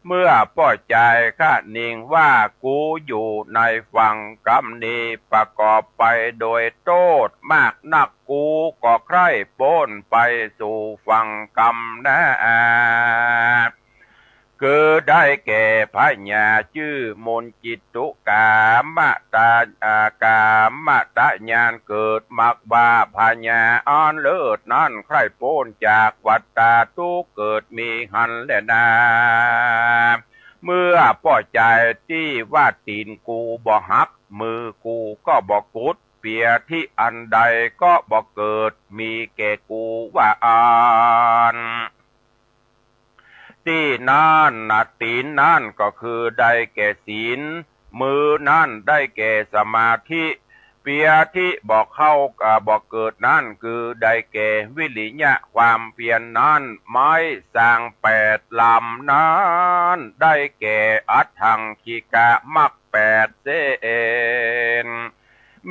เมื่อป่อใจข้านิ่งว่ากูอยู่ในฝั่งกรรมนี้ประกอบไปโดยโทษมากนักกูก็ใคร่พ้นไปสู่ฝั่งกรรมนะคือได้แก่พญาชื่อมนจิตตุกามตากามตะญาณเกิดมักบาพญาอ่อนเลิศนั้นใครโพ้นจากวัฏฏะทุกเกิดมีหันและนาเมื่อป่อใจที่ว่าตีนกูบ่หักมือกูก็บ่กุดเปียที่อันใดก็บ่เกิดมีแก่กูว่าอ่านที่นั่นตีนนั่นก็คือได้แก่ศีลมือนั่นได้แก่สมาธิเปียที่บอกเข้าบอกเกิดนั่นคือได้แก่วิริยะความเพียรนั่นไม้สร้างแปดลำนั้นได้แก่อัตถังคิกะมักแปดเสน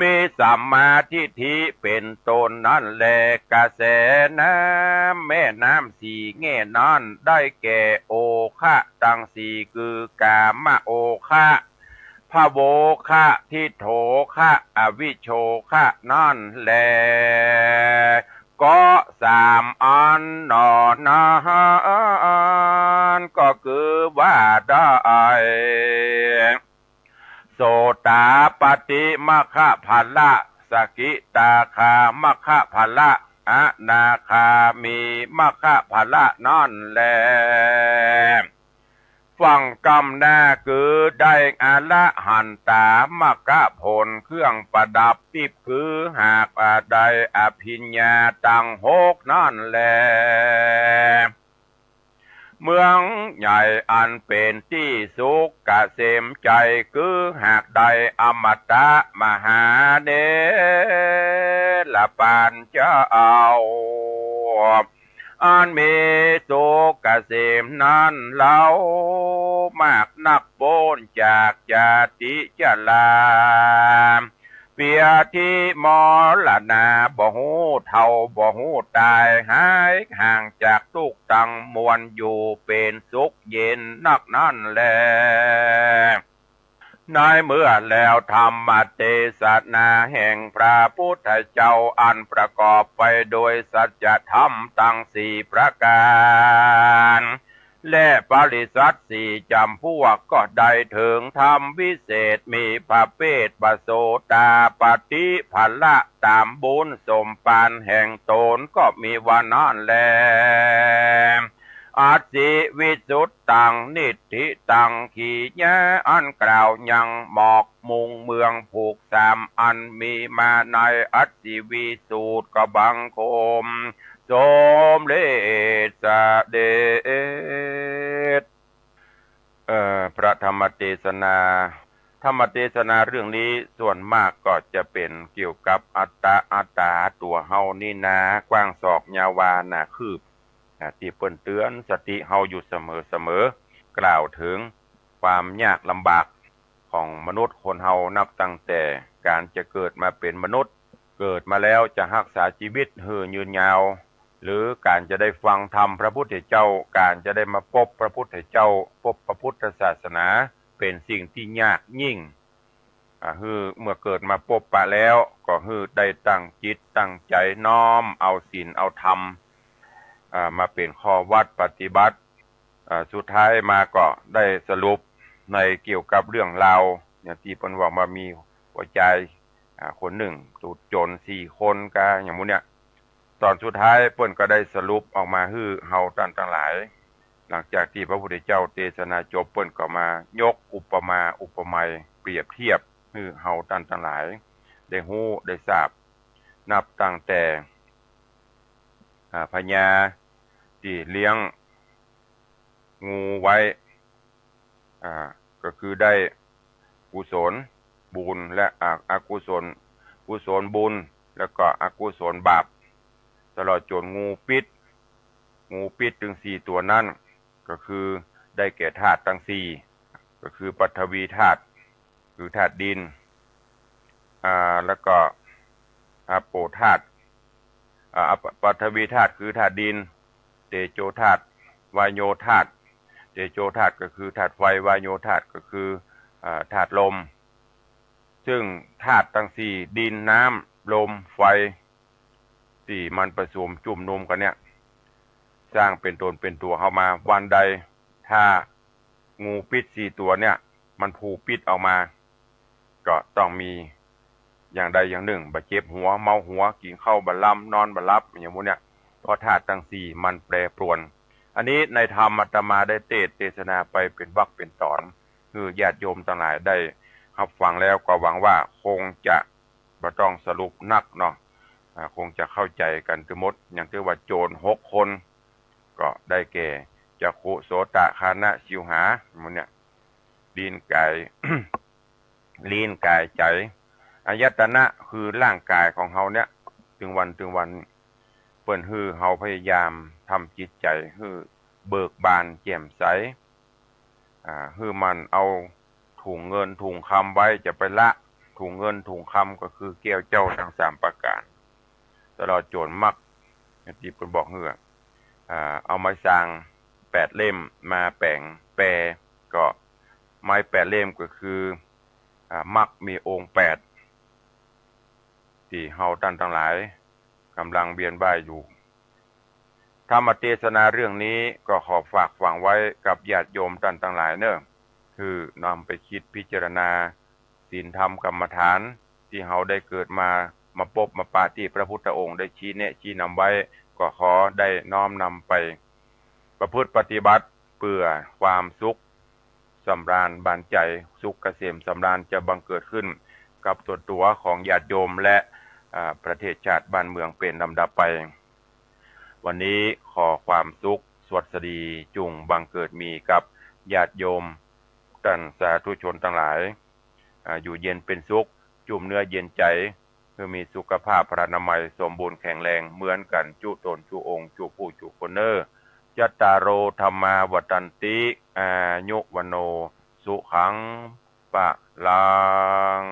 มีสัมมาทิฏฐิเป็นตนนั่นแหละกระแสน้ำแม่น้ำสี่แง่นั่นได้แก่โอคะตั้งสี่คือกามโอคะพะโวคะทิโถคะอวิโชคะนั่นแหละก็สามอันนอนาก็คือว่าได้โสตาปฏิมัคคะภัลละสกิตาคามัคคะภัลละอนาคามีมัคคะภัลละนั่นแหละฟังกรรมหน้าคือได้อละหันตามรรคผลเครื่องประดับทิพย์คือหากได้อภิญญาตั้งหกนั่นแหละเมืองใหญ่อันเป็นที่สุขเกษมใจคือหากได้อมตะมหาเนรปานเจ้าอันมีสุขเกษมนั้นเล่ามากนักโพ้นจากญาติชราเปียที่มรณะบ่หูเท่าบ่หูตายหายห่างจากทุกข์ทั้งมวลอยู่เป็นสุขเย็นนักนั่นแลในเมื่อแล้วธรรมเทศนาแห่งพระพุทธเจ้าอันประกอบไปโดยสัจธรรมตั้งสี่ประการและปริษัทสี่จำพวกก็ได้ถึงธรรมวิเศษมีพระเพศปโสตาปฏิภัลละตามบุญสมปานแห่งตนก็มีวันนั้นแลอาสิวิสุทตังนิทธิตังขีญะอันกล่าวยังหมอกมุงเมืองผูกสามอันมีมาในอัสิวิสูตรกบังคมสมเลสเดชพระธรรมเทศนาธรรมเทศนาเรื่องนี้ส่วนมากก็จะเป็นเกี่ยวกับอัตตาตัวเฮานี่นากว้างศอกยาวานาคืบที่เปิ้นเตือนสติเฮาอยู่เสมอกล่าวถึงความยากลำบากของมนุษย์คนเฮานับตั้งแต่การจะเกิดมาเป็นมนุษย์เกิดมาแล้วจะรักษาชีวิตให้ยืนยาวหรือการจะได้ฟังธรรมพระพุทธเจ้าการจะได้มาพบพระพุทธเจ้าพบพระพุทธศาสนาเป็นสิ่งที่ยากยิ่งเมื่อเกิดมาพบปะแล้วก็ได้ตั้งจิตตั้งใจน้อมเอาศีลเอาธรรมมาเป็นข้อวัดปฏิบัติสุดท้ายมาก็ได้สรุปในเกี่ยวกับเรื่องราวอย่างที่เพิ่นว่ามามีหัวใจคนหนึ่งถูกโจร4 คนก็อย่างมื้อเนี้ยตอนสุดท้ายเพิ่นก็ได้สรุปออกมาให้เฮาท่านทั้งหลายหลังจากที่พระพุทธเจ้าเทศนาจบเพิ่นก็มายกอุปมาอุปไมยเปรียบเทียบให้เฮาท่านทั้งหลาย ได้ฮู้ได้ทราบนับตั้งแต่พญาที่เลี้ยงงูไว้ก็คือได้กุศลบุญและอกุศลกุศลบุญแล้วก็อกุศลบาปตลอดจนงูปิดถึง4ตัวนั้นก็คือได้แก่ธาตุทั้ง4ก็คือปฐวีธาตุคือธาตุดินแล้วก็อาโปธาตุปฐวีธาตุคือธาตุดินเตโชธาตุวายโยธาตุเตโชธาตุก็คือธาตุไฟวายโยธาตุก็คือธาตุลมซึ่งธาตุทั้ง4ดินน้ำลมไฟที่มันผสมจุ่มนุมกันเนี่ยสร้างเป็นตนเป็นตัวเข้ามาวันใดถ้างูพิษ4ตัวเนี่ยมันผูกพิษออกมาก็ต้องมีอย่างใดอย่างหนึ่งบาดเจ็บหัวเมาหัวกินข้าวบัลลัมนอนบัลลับอย่างพวกเนี้ยเพราะธาตุทั้ง4มันแปรปรวนอันนี้ในธรรมอาตมาได้เทศนาไปเป็นวรรคเป็นตอนคือญาติโยมทั้งหลายได้รับฟังแล้วก็หวังว่าคงจะบ่ต้องสรุปนักเนาะคงจะเข้าใจกันทั้งหมดอย่างที่ว่าโจร6 คนก็ได้แก่จักขุโสตคานะชิวหาพวกเนี้ยลิ้นกาย ลิ้นกายใจอายตนะคือร่างกายของเฮาเนี่ยถึงวันเปิ้นฮือเฮาพยายามทำจิตใจฮือเบิกบานแจ่มใสฮือมันเอาถุงเงินถุงคำไว้จะไปละถุงเงินถุงคำก็คือแก้วเจ้าทั้ง3ประการตลอดโจรมักที่เพิ่นบอกฮือเอาไม้สร้าง8เล่มมาแปลงแปรก็ไม้8เล่มก็คือมักมีองค์8ที่เฮาท่านทั้งหลายกำลังเวียนว่ายอยู่ธรรมเทศนาเรื่องนี้ก็ขอฝากฝังไว้กับญาติโยมท่านทั้งหลายเนอะคือนำไปคิดพิจารณาศีลธรรมกรรมฐานที่เฮาได้เกิดมาพบมาปาที่พระพุทธองค์ได้ชี้แนะชี้นำไว้ก็ขอได้น้อมนำไปประพฤติปฏิบัติเพื่อความสุขสำราญบานใจสุขเกษมสำราญจะบังเกิดขึ้นกับตัวของญาติโยมและประเทศชาติบ้านเมืองเป็นลำดับไปวันนี้ขอความสุขสวัสดีจุงบังเกิดมีกับญาติโยมท่านสาธุชนทั้งหลายอยู่เย็นเป็นสุขจุ่มเนื้อเย็นใจเพื่อมีสุขภาพพระนามัยสมบูรณ์แข็งแรงเหมือนกันจุตนจุองค์จุผู้จุคนเนอยัตตาโรธรรมาวัตันติอายุวโนสุขังปะลัง